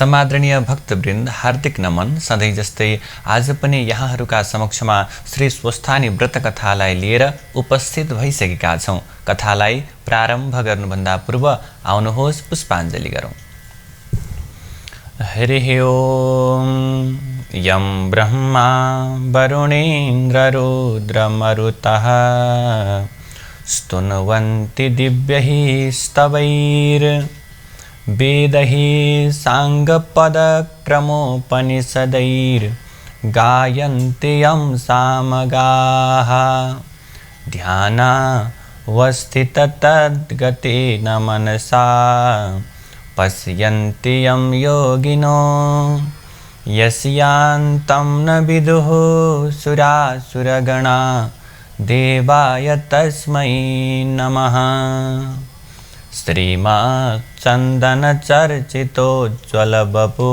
समादरणीय भक्तवृन्द, हार्दिक नमन। सधैँ जस्तै आज पनि यहाँहरूका समक्षमा श्री स्वस्थानी व्रत कथालाई लिएर उपस्थित भइसकेका छौँ। कथालाई प्रारम्भ गर्नुभन्दा पूर्व आउनुहोस् पुष्पाञ्जली गरौँ। हरिः ओम्। यं ब्रह्मा वरुणेन्द्ररुद्रमरुतः स्तुन्वन्ति दिव्यैः स्तवैर् वेदैः साङ्गपदक्रमोपनिषदैर्गायन्ति यं सामगाः ध्यानावस्थिततद्गतेन मनसा पश्यन्ति यं योगिनो यस्यान्तं न विदुः सुरासुरगणा देवाय तस्मै नमः। श्रीमच्चन्दनचर्चितोज्ज्वलवपु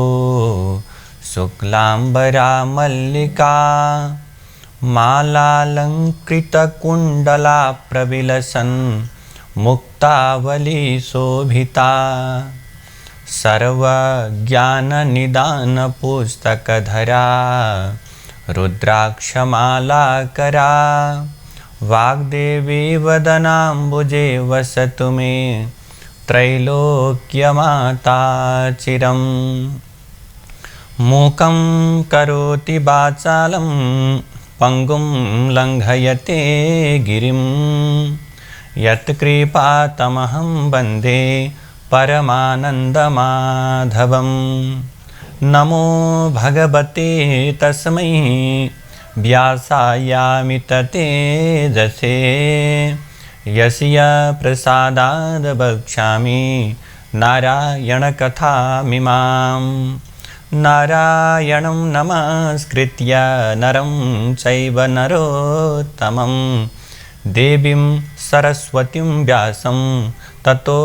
शुक्लाम्बरा मल्लिका मालालङ्कृतकुण्डला प्रविलसन् मुक्तावली शोभिता सर्वज्ञाननिदानपुस्तकधरा रुद्राक्षमालाकरा वाग्देवी वदनाम्बुजे वसतु मे त्रैलोक्यमाता चिरम्। मूकं करोति वाचालं पङ्गुं लङ्घयते गिरिं यत्कृपातमहं वन्दे परमानन्दमाधवं। नमो भगवते तस्मै व्यासायामित तेजसे यस्य प्रसादाद् वक्ष्यामि नारायणकथामिमां। नारायणं नमस्कृत्य नरं चैव नरोत्तमं देवीं सरस्वतीं व्यासं ततो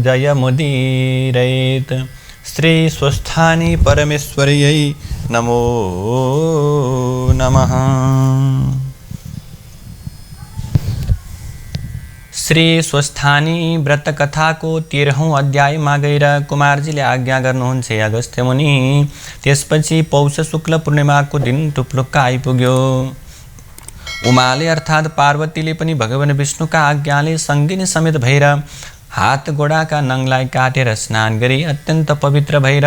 जयमुदीरयेत्। श्री स्वस्थानी परमेश्वर्यै नमो नमः। श्री स्वस्थानी व्रत कथाको 13औं अध्यायमा गएर कुमारजीले आज्ञा गर्नुहुन्छ अगस्त्य मुनि। त्यसपछि पौष शुक्ल पूर्णिमाको दिन टुप्लुक्क आइपुग्यो। उमाले अर्थात् पार्वतीले पनि भगवान विष्णुका आज्ञाले सङ्गिनी समेत भएर हात गोडाका नङलाई काटेर स्नान गरी अत्यन्त पवित्र भएर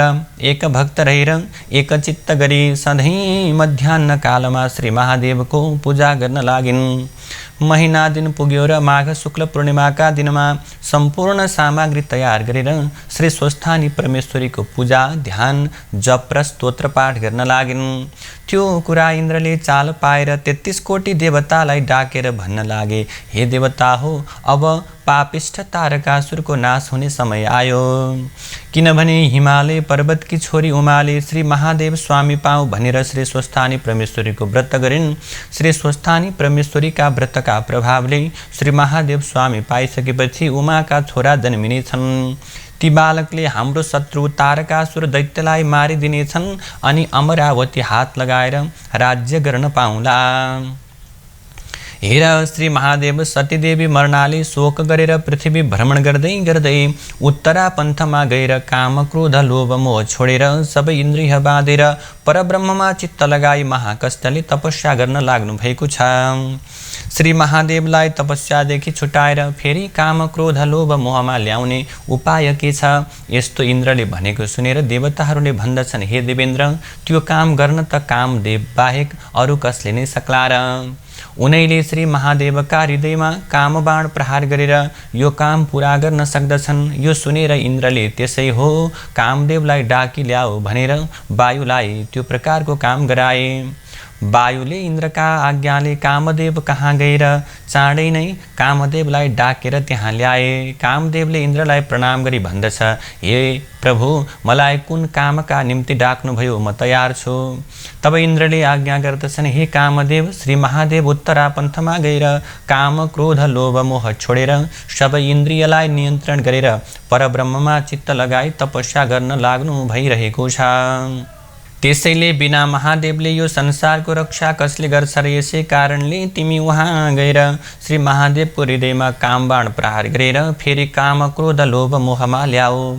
एक भक्त रहेर एकचित्त गरी सधैँ मध्याह्न कालमा श्री महादेवको पूजा गर्न लागिन्। महिना दिन पुग्यो र माघ शुक्ल पूर्णिमाका दिनमा सम्पूर्ण सामग्री तयार गरेर श्री स्वस्थानी परमेश्वरीको पूजा ध्यान जप र स्तोत्र पाठ गर्न लागिन्। त्यो कुरा इन्द्रले चाल पाएर 33 कोटी देवतालाई डाकेर भन्न लागे, हे देवता हो, अब पापिष्ठ तारकासुरको नाश हुने समय आयो। किनभने हिमालय पर्वतकी छोरी उमाले श्री महादेव स्वामी पाऊँ भनेर श्री स्वस्थानी परमेश्वरीको व्रत गरिन्। श्री स्वस्थानी परमेश्वरीका व्रतका प्रभावले श्री महादेव स्वामी पाइसकेपछि उमाका छोरा जन्मिनेछन्। ती बालकले हाम्रो शत्रु तारकासुर दैत्यलाई मारिदिनेछन् अनि अमरावती हात लगाएर राज्य गर्न पाउला। हेर, श्री महादेव सतीदेवी मर्नाले शोक गरेर पृथ्वी भ्रमण गर्दै गर्दै उत्तरा पन्थमा गएर काम क्रोध लोभ मोह छोडेर सबै इन्द्रिय बाँधेर परब्रह्ममा चित्त लगाई महाकष्टले तपस्या गर्न लाग्नु भएको छ। श्री महादेवलाई तपस्यादेखि छुटाएर फेरि काम क्रोध लोभ मोहमा ल्याउने उपाय के छ? यस्तो इन्द्रले भनेको सुनेर देवताहरूले भन्दछन्, हे देवेन्द्र, त्यो काम गर्न त कामदेव बाहेक अरू कसले नै सक्ला र? उनैले श्री महादेवका हृदयमा कामबाण प्रहार गरेर यो काम पुरा गर्न सक्दछन्। यो सुनेर इन्द्रले त्यसै हो कामदेवलाई डाकी ल्याऊ भनेर वायुलाई त्यो प्रकारको काम गराए। वायुले इन्द्रका आज्ञाले कामदेव कहाँ गएर चाँडै नै कामदेवलाई डाकेर त्यहाँ ल्याए। कामदेवले इन्द्रलाई प्रणाम गरी भन्दछ, हे प्रभु, मलाई कुन कामका निम्ति डाक्नुभयो, म तयार छु। तब इन्द्रले आज्ञा गर्दछन्, हे कामदेव, श्री महादेव उत्तरा पन्थमा गएर काम क्रोध लोभ मोह छोडेर सबै इन्द्रियलाई नियन्त्रण गरेर परब्रह्ममा चित्त लगाई तपस्या गर्न लाग्नु भइरहेको छ। त्यसैले बिना महादेवले यो संसारको रक्षा कसले गर्छ र? यसै कारणले तिमी वहाँ गएर श्री महादेवको हृदयमा कामबाण प्रहार गरेर फेरि काम क्रोध लोभ मोहमा ल्याऊ।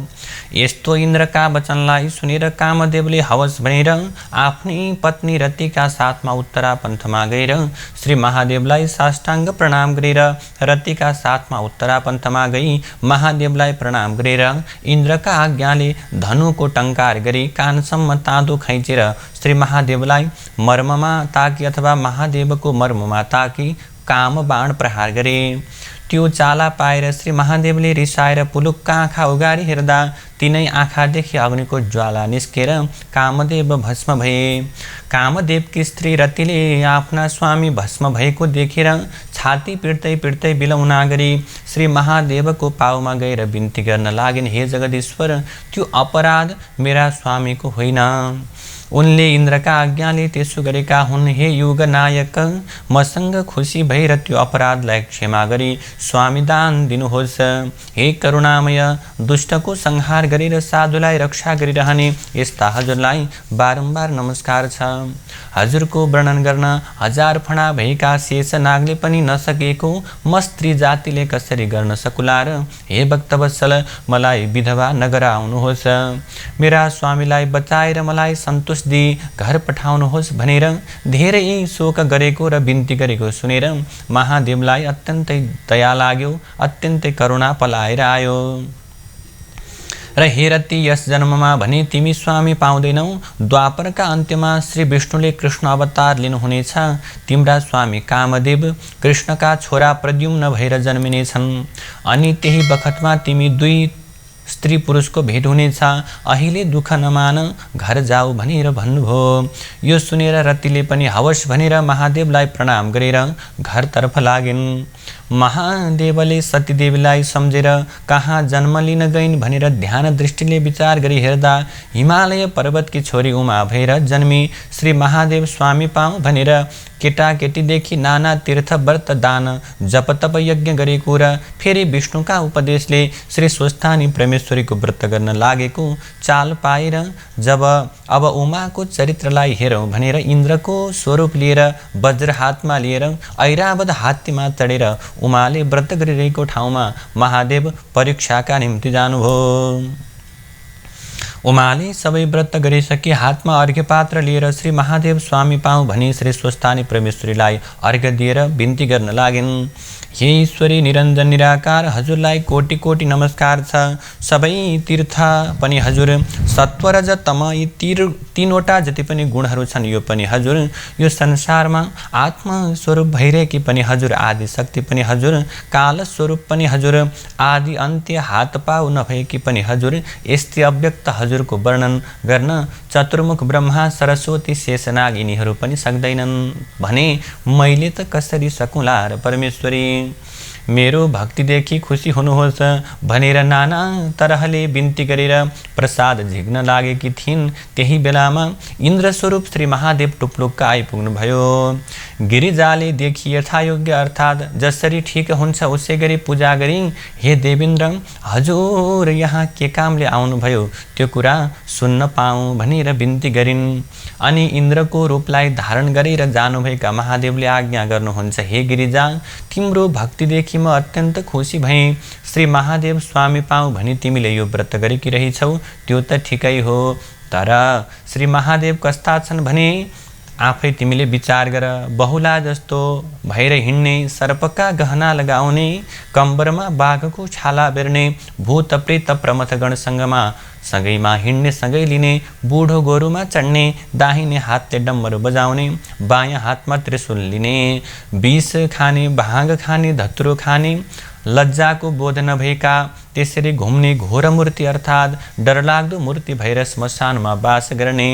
यस्तो इन्द्रका वचनलाई सुनेर कामदेवले हवस भनेर आफ्नी पत्नी रतिका साथमा उत्तरा पन्थमा गएर श्री महादेवलाई साष्टाङ्ग प्रणाम गरेर रतिका साथमा उत्तरा पन्थमा गई महादेवलाई प्रणाम गरेर इन्द्रका आज्ञाले धनुको टङ्कार गरी कानसम्म ताँदो खैचेर श्री महादेवलाई मर्ममा ताकी अथवा महादेवको मर्ममा ताकी काम बाण प्रहार गरे। त्यो चाला पाएर श्री महादेवले रिसाएर पुलुक्क आँखा उगारी हेर्दा तिनै आँखादेखि अग्निको ज्वाला निस्केर कामदेव भस्म भए। कामदेवकी स्त्री रतिले आफ्ना स्वामी भस्म भएको देखेर छाती पिट्दै पिट्दै बिलौना गरी श्री महादेवको पाउमा गएर बिन्ती गर्न लागिन्, हे जगदीश्वर, त्यो अपराध मेरा स्वामीको होइन, उनले इन्द्रका आज्ञाले त्यसो गरेका हुन्। हे युग नायक, मसँग खुसी भएर त्यो अपराधलाई क्षमा गरी स्वामी दान दिनुहोस्। हे करुणामय, दुष्टको संहार गरेर साधुलाई रक्षा गरिरहने यस्ता हजुरलाई बारम्बार नमस्कार छ। हजुरको वर्णन गर्न हजार फणा भएका शेष नागले पनि नसकेको म स्त्री जातिले कसरी गर्न सकुला र? हे भक्तवत्सल, मलाई विधवा नगराउनुहोस्, मेरा स्वामीलाई बचाएर मलाई सन्तुष्ट दिई घर पठाउनुहोस् भनेर धेरै शोक गरेको र बिन्ती गरेको सुनेर महादेवलाई अत्यन्तै दया लाग्यो, अत्यन्तै करुणा पलाएर आयो र हे रति, यस जन्ममा भने तिमी स्वामी पाउँदैनौ, द्वापरका अन्त्यमा श्री विष्णुले कृष्ण अवतार लिनुहुनेछ। तिम्रा स्वामी कामदेव कृष्णका छोरा प्रद्युम्न भएर जन्मिनेछन् अनि त्यही बखतमा तिमी दुई स्त्री पुरुषको भेट हुनेछ। अहिले दुःख नमान, घर जाऊ भनेर भन्नुभयो। यो सुनेर रतिले पनि हवस भनेर महादेवलाई प्रणाम गरेर घरतर्फ लागिन्। महादेवले सतीदेवीलाई सम्झेर कहाँ जन्म लिन गइन् भनेर ध्यान दृष्टिले विचार गरी हेर्दा हिमालय पर्वतकी छोरी उमा भएर जन्मी श्री महादेव स्वामी पाऊँ भनेर केटाकेटीदेखि नाना तीर्थ व्रत दान जप तप यज्ञ गरेको र फेरि विष्णुका उपदेशले श्री स्वस्थानी परमेश्वरीको व्रत गर्न लागेको चाल पाएर जब अब उमाको चरित्रलाई हेरौँ भनेर इन्द्रको स्वरूप लिएर वज्र हातमा लिएर ऐरावत हात्तीमा चढेर उमाले व्रत गरिरहेको ठाउँमा महादेव परीक्षाका निम्ति जानुभयो। उमाले सबै व्रत गरिसके हातमा अर्घ्य पात्र लिएर श्री महादेव स्वामी पाऊँ भनी श्री स्वस्थानी परमेश्वरीलाई अर्घ्य दिएर बिन्ती गर्न लागिन्। हे ईश्वरी निरञ्जन निराकार, हजुरलाई कोटि कोटि नमस्कार छ। सबै तीर्थ पनि हजुर, सत्व रज तम यी तीनवटा जति पनि गुणहरू छन् यो पनि हजुर, यो संसारमा आत्मस्वरूप भइरहेकी पनि हजुर, आदि शक्ति पनि हजुर, काल स्वरूप पनि हजुर, आदि अन्त्य हात पाउ नभएकी पनि हजुर, यस्तै अव्यक्त हजुरको वर्णन गर्न चतुर्मुख ब्रह्मा सरस्वती शेषनाग यिनीहरू पनि सक्दैनन् भने मैले त कसरी सकुला र परमेश्वरी? मेरो भक्तिदेखि खुसी हुनुहोस् भनेर नाना तरहले बिन्ती गरेर प्रसाद झिक्न लागेकी थिइन्। त्यही बेलामा इन्द्रस्वरूप श्री महादेव टुप्लुक्क आइपुग्नुभयो। गिरिजाले देखि यथायोग्य अर्थात् जसरी ठिक हुन्छ उसै गरी पूजा गरी, हे देवेन्द्र, हजुर यहाँ के कामले आउनुभयो त्यो कुरा सुन्न पाऊँ भनेर बिन्ती गरिन्। अनि इन्द्रको रूपलाई धारण गरेर जानुभएका महादेवले आज्ञा गर्नुहुन्छ, हे गिरिजा, तिम्रो भक्तिदेखि म अत्यन्त खुसी भएँ। श्री महादेव स्वामी पाऊँ भनी तिमीले यो व्रत गरेकी रहेछौ त्यो त ठिकै हो, तर श्री महादेव कस्ता छन् भने आफै तिमीले विचार गर। बहुला जस्तो भएर हिँड्ने, सर्पका गहना लगाउने, कम्बरमा बाघको छाला बेर्ने, भूत प्रेत प्रमथगणसँगमा सँगैमा हिँड्ने, सँगै लिने, बुढो गोरुमा चढ्ने, दाहिने हातले डम्बरू बजाउने, बायाँ हातमा त्रिशूल लिने, विष खाने, भाङ खाने, धतुरो खाने, लज्जाको बोध नभएका त्यसरी घुम्ने घोर मूर्ति अर्थात् डरलाग्दो मूर्ति भएर श्मशानमा बास गर्ने,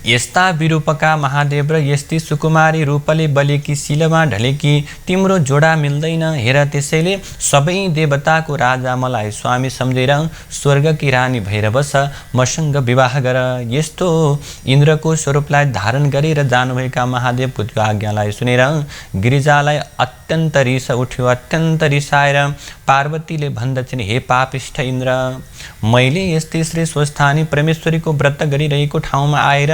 यस्ता विरूपका महादेव र यस्ती सुकुमारी रूपले बलेकी शिलमा ढलेकी तिम्रो जोडा मिल्दैन। हेर, त्यसैले सबै देवताको राजा मलाई स्वामी सम्झेर स्वर्गकी रानी भएर बस, मसँग विवाह गर। यस्तो इन्द्रको स्वरूपलाई धारण गरेर जानुभएका महादेवको त्यो आज्ञालाई सुनेर गिरिजालाई अत्यन्त रिस उठ्यो। अत्यन्त रिसाएर पार्वतीले भन्दछिन्, हे पापिष्ठ इन्द्र, मैले यस्तै श्री स्वस्थानी परमेश्वरीको व्रत गरिरहेको ठाउँमा आएर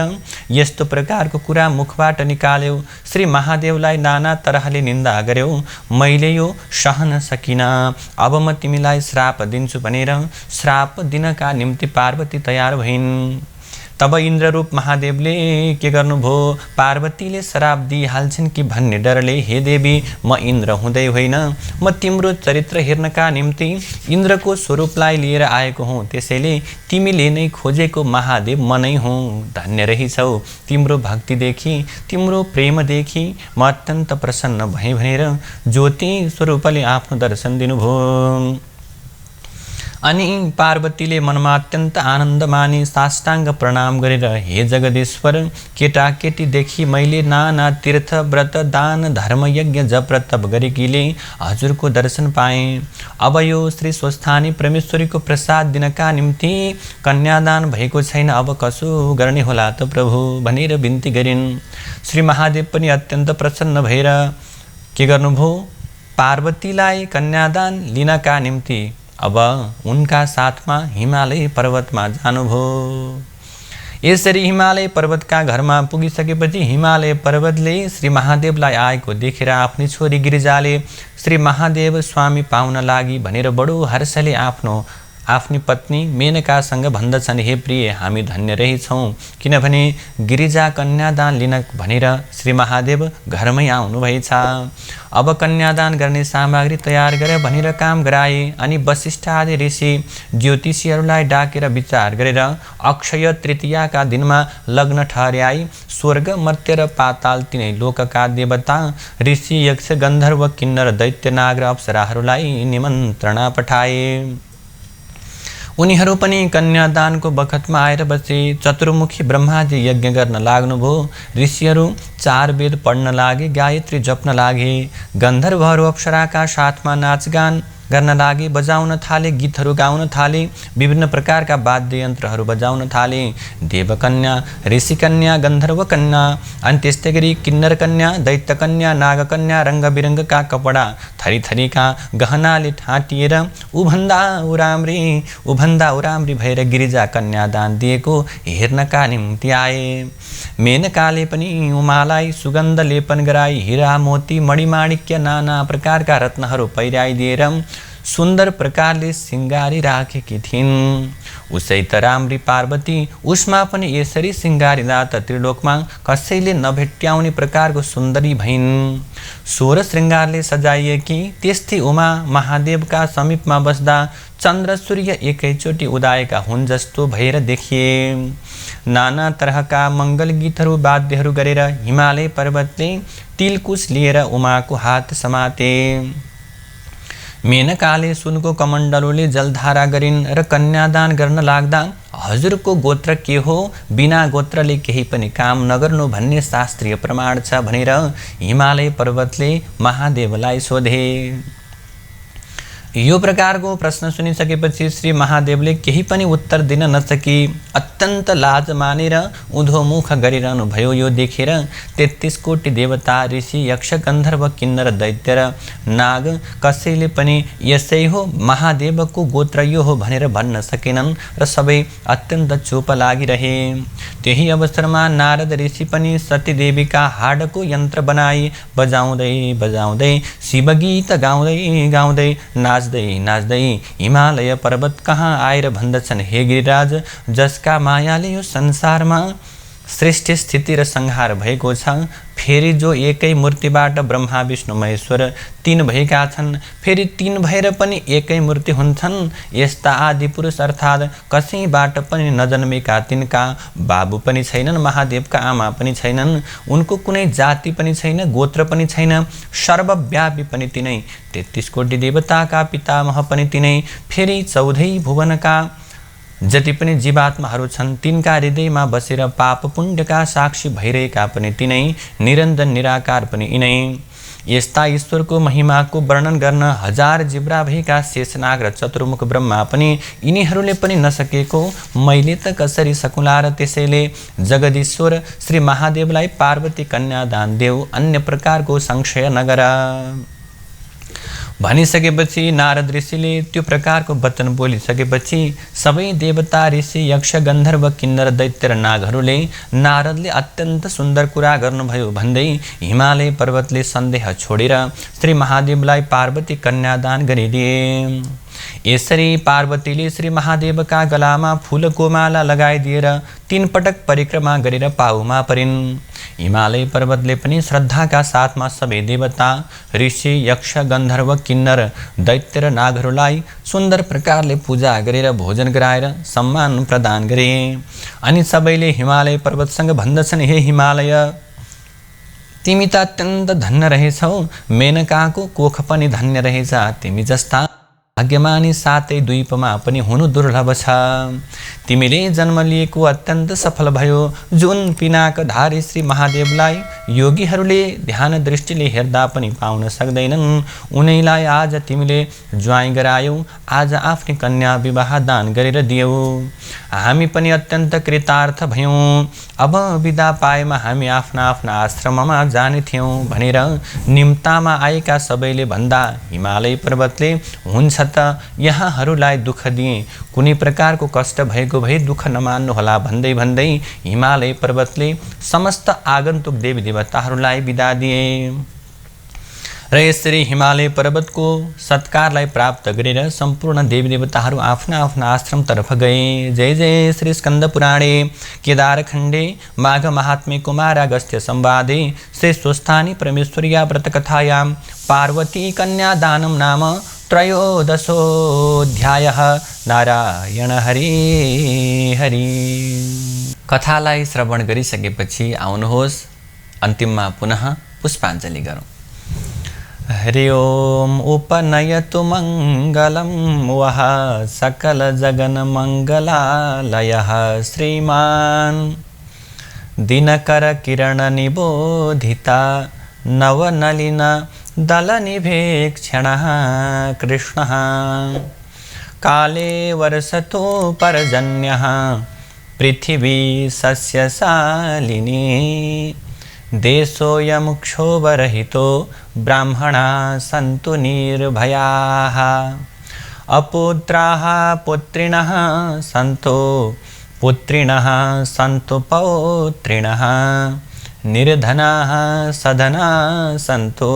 यस्तो प्रकारको कुरा मुखबाट निकाल्यौ, श्री महादेवलाई नाना तरहले निन्दा गर्यौ। मैले यो सहन सकिनँ। अब म तिमीलाई श्राप दिन्छु भनेर श्राप दिनका निम्ति पार्वती तयार भइन्। तब इन्द्ररूप महादेवले के गर्नुभयो, पार्वतीले श्राप दिइहाल्छन् कि भन्ने डरले, हे देवी, म इन्द्र हुँदै होइन, म तिम्रो चरित्र हेर्नका निम्ति इन्द्रको स्वरूपलाई लिएर आएको हुँ। त्यसैले तिमीले नै खोजेको महादेव म नै हुँ। धन्य रहिछौ, तिम्रो भक्तिदेखि, तिम्रो प्रेमदेखि म अत्यन्त प्रसन्न भएँ भनेर ज्योति स्वरूपले आफ्नो दर्शन दिनुभयो। अनि पार्वतीले मनमा अत्यन्त आनन्द मानी साष्टाङ्ग प्रणाम गरेर, हे जगदीश्वर, केटाकेटीदेखि मैले नाना तीर्थ व्रत दान धर्म यज्ञ जप र तप गरेकीले हजुरको दर्शन पाएँ। अब यो श्री स्वस्थानी परमेश्वरीको प्रसाद दिनका निम्ति कन्यादान भएको छैन, अब कसो गर्ने होला त प्रभु भनेर बिन्ती गरिन्। श्री महादेव पनि अत्यन्त प्रसन्न भएर के गर्नुभयो, पार्वतीलाई कन्यादान लिनका निम्ति अब उनका साथमा हिमालय पर्वतमा जानुभयो। यसरी हिमालय पर्वतका घरमा पुगिसकेपछि हिमालय पर्वतले श्री महादेवलाई आएको देखेर आफ्नी छोरी गिरिजाले श्री महादेव स्वामी पाउन लागि भनेर बडो हर्षले आफ्नी पत्नी मेनकासँग भन्दछन्, हे प्रिय, हामी धन्य रहेछौँ, किनभने गिरिजा कन्यादान लिन भनेर श्री महादेव घरमै आउनुभएछ। अब कन्यादान गर्ने सामग्री तयार गर भनेर काम गराए। अनि वशिष्ठ आदि ऋषि ज्योतिषीहरूलाई डाकेर विचार गरेर अक्षय तृतीयाका दिनमा लग्न ठहर्याई स्वर्ग मर्त्य र पाताल तिनै लोकका देवता ऋषि यक्ष गन्धर्व किन्नर दैत्य नाग र अप्सराहरूलाई निमन्त्रणा पठाए। उनीहरू पनि कन्यादानको बखतमा आएर बसे। चतुर्मुखी ब्रह्माजी यज्ञ गर्न लाग्नुभयो। ऋषिहरू 4 वेद पढ्न लागे, गायत्री जप्न लागे। गन्धर्वहरू अप्सराका साथमा नाचगान गर्न लागे, बजाउन थाले, गीतहरू गाउन थाले, विभिन्न प्रकारका वाद्य यन्त्रहरू बजाउन थाले। देवकन्या, ऋषिकन्या, गन्धर्वकन्या अनि त्यस्तै गरी किन्नर कन्या, दैत्यकन्या, नागकन्या रङ्गबिरङ्गका कपडा थरीथरीका गहनाले ठाटिएर उभन्दा उराम्री भएर गिरिजा कन्यादान दिएको हेर्नका निम्ति आए। मेनकाले पनि उमालाई सुगन्ध लेपन गराई हीरा मोती मणिमाणिक्य नाना प्रकारका रत्नहरू पहिराइदिएर सुन्दर प्रकारले सिंगारी राखेकी थिइन्। उसै त राम्री पार्वती उसमा पनि यसरी सिंगारिँदा त त्रिलोकमा कसैले नभेट्याउने प्रकारको सुन्दरी भइन्। 16 श्रृङ्गारले सजाइएकी त्यस्तै उमा महादेवका समीपमा बस्दा चन्द्र सूर्य एकैचोटि उदाएका हुन् जस्तो भएर देखिए। नाना तरहका मङ्गल गीतहरू वाद्यहरू गरेर हिमालय पर्वतले तिलकुश लिएर उमाको हात समाते। मेनकाले सुनको कमण्डलुले जलधारा गरिन् र कन्यादान गर्न लाग्दा हजुरको गोत्र के हो, बिना गोत्रले केही पनि काम नगर्नु भन्ने शास्त्रीय प्रमाण छ भनेर हिमालय पर्वतले महादेवलाई सोधे। यो प्रकारको प्रश्न सुनिसकेपछि श्री महादेवले केही पनि उत्तर दिन नसकी अत्यन्त लाज मानेर उधोमुख गरिरहनु भयो। यो देखेर 33 कोटी देवता ऋषि यक्ष गन्धर्व किन्नर दैत्य र नाग कसैले पनि यसै हो, महादेवको गोत्र यो हो भनेर भन्न सकेनन् र सबै अत्यन्त चुप लागिरहे। त्यही अवसरमा नारद ऋषि पनि सतीदेवीका हाडको यन्त्र बनाई बजाउँदै शिवगीत गाउँदै नाच्दै हिमालय पर्वत कहाँ आएर भन्दछन्, हे गिरिराज, जसका मायाले यो संसारमा सृष्टि स्थिति र संहार भएको छ, फेरि जो एकै मूर्तिबाट ब्रह्मा विष्णु महेश्वर 3 भएका छन्, फेरि 3 भएर पनि एकै मूर्ति हुन्छन्, यस्ता आदि पुरुष अर्थात् कसैबाट पनि नजन्मेका, तिनका बाबु पनि छैनन्, महादेवका आमा पनि छैनन्, उनको कुनै जाति पनि छैन, गोत्र पनि छैन, सर्वव्यापी पनि तिनै, 33 कोटी देवताका पितामह पनि तिनै, फेरि 14 भुवनका जति पनि जीवात्माहरू छन् तिनका हृदयमा बसेर पाप पुण्यका साक्षी भइरहेका पनि तिनै, निरञ्जन निराकार पनि यिनै। यस्ता ईश्वरको महिमाको वर्णन गर्न 1000 जिब्रा भएका शेषनाग र चतुर्मुख ब्रह्मा पनि यिनीहरूले पनि नसकेको मैले त कसरी सकुला र त्यसैले जगदीश्वर श्री महादेवलाई पार्वती कन्यादान देऊ, अन्य प्रकारको संशय नगर। भनिसकेपछि नारद ऋषिले त्यो प्रकारको वचन बोलिसकेपछि सबै देवता ऋषि यक्ष गन्धर्व किन्नर दैत्य र नागहरूले नारदले अत्यन्त सुन्दर कुरा गर्नुभयो भन्दै हिमालय पर्वतले सन्देह छोडेर श्री महादेवलाई पार्वती कन्यादान गरिदिए। यसरी पार्वतीले श्री महादेवका गलामा फूलको माला लगाइदिएर 3 पटक परिक्रमा गरेर पाउमा परिन्। हिमालय पर्वतले पनि श्रद्धाका साथमा सबै देवता ऋषि यक्ष गन्धर्व किन्नर दैत्य र नागहरूलाई सुन्दर प्रकारले पूजा गरेर भोजन गराएर सम्मान प्रदान गरे। अनि सबैले हिमालय पर्वतसँग भन्दछन्, हे हिमालय, तिमी त अत्यन्त धन्य रहेछौ, मेनकाको कोख पनि धन्य रहेछ, तिमी जस्ता भाग्यमानी 7 द्वीपमा पनि हुनु दुर्लभ छ। तिमीले जन्म लिएको अत्यन्त सफल भयो। जुन पिनाकधारी श्री महादेवलाई योगीहरूले ध्यान दृष्टिले हेर्दा पनि पाउन सक्दैनन्, उनैलाई आज तिमीले ज्वाइँ गरायौ। आज आफ्नी कन्या विवाह दान गरेर दियौ। हामी पनि अत्यन्त कृतार्थ भयौँ। अब बिदा पाएमा हामी आफ्ना आफ्ना आश्रममा जाने थियौँ भनेर निम्तामा आएका सबैले भन्दा हिमालय पर्वतले, हुन्छ त यहाँहरूलाई दुःख दिए, कुनै प्रकारको कष्ट भएको भए दुःख नमान्नुहोला भन्दै भन्दै हिमालय पर्वतले समस्त आगन्तुक देवी देवताहरूलाई बिदा दिए। र यसरी हिमालय पर्वतको सत्कारलाई प्राप्त गरेर सम्पूर्ण देवी देवताहरू आफ्ना आफ्ना आश्रमतर्फ गए। जय जय श्री स्कन्द पुराणे केदारखण्डे माघ महात्म्ये कुमारागस्त्य संवादे श्री स्वस्थानी परमेश्वर्या व्रतकथायां पार्वती कन्यादानं नाम त्रयोदशोऽध्यायः। नारायण हरि हरि। कथालाई श्रवण गरिसकेपछि आउनुहोस् अन्तिममा पुनः पुष्पाञ्जलि गरौँ। हरि ओम उपनयतु मङ्गलं वः सकल जगन मङ्गलालयः श्रीमान् दिनकर किरण निबोधिता नवनलिन दलनिभेक्षणः कृष्णः काले वर्षतो पर्जन्यः पृथिवी सस्यशालिनी देशोऽयं क्षोभरहितो ब्राह्मणा सन्तु निर्भयाः अपुत्राः पुत्रिणः सन्तो पुत्रिणः सन्तु पौत्रिणः निर्धनाः सधना सन्तो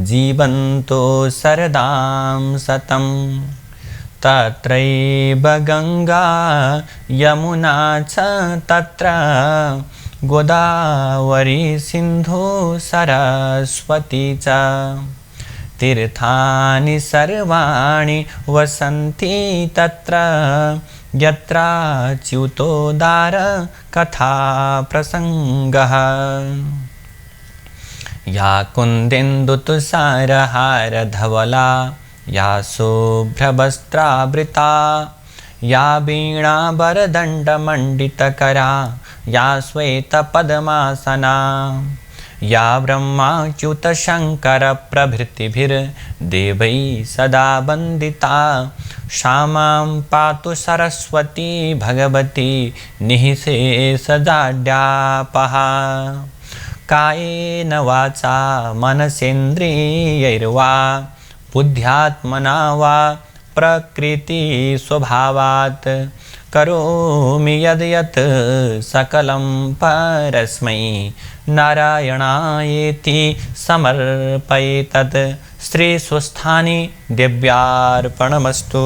जीवन्तो शरदां शतं तत्रैव गंगा यमुना च तत्र गोदावरी सिन्धु सरस्वती च तीर्थानि सर्वाणि वसन्ति तत्र यत्राच्युतोदार कथा प्रसंगः या कुन्देन्दुतुषारहार धवला या शुभ्रवस्त्रावृता या वीणावरदण्डमण्डितकरा या श्वेतपद्मासना या ब्रह्माच्युतशङ्करप्रभृतिभिर्देवैः सदा वन्दिता सा मां पातु सरस्वती भगवती निःशेषजाड्यापहा कायेन वाचा मनसेन्द्रियैर्वा बुद्ध्यात्मना वा प्रकृतिस्वभावात् करोमि यद्यत् सकलं परस्मै नारायणायेति समर्पयेतत्। श्री स्वस्थानी देव्यार्पणमस्तु।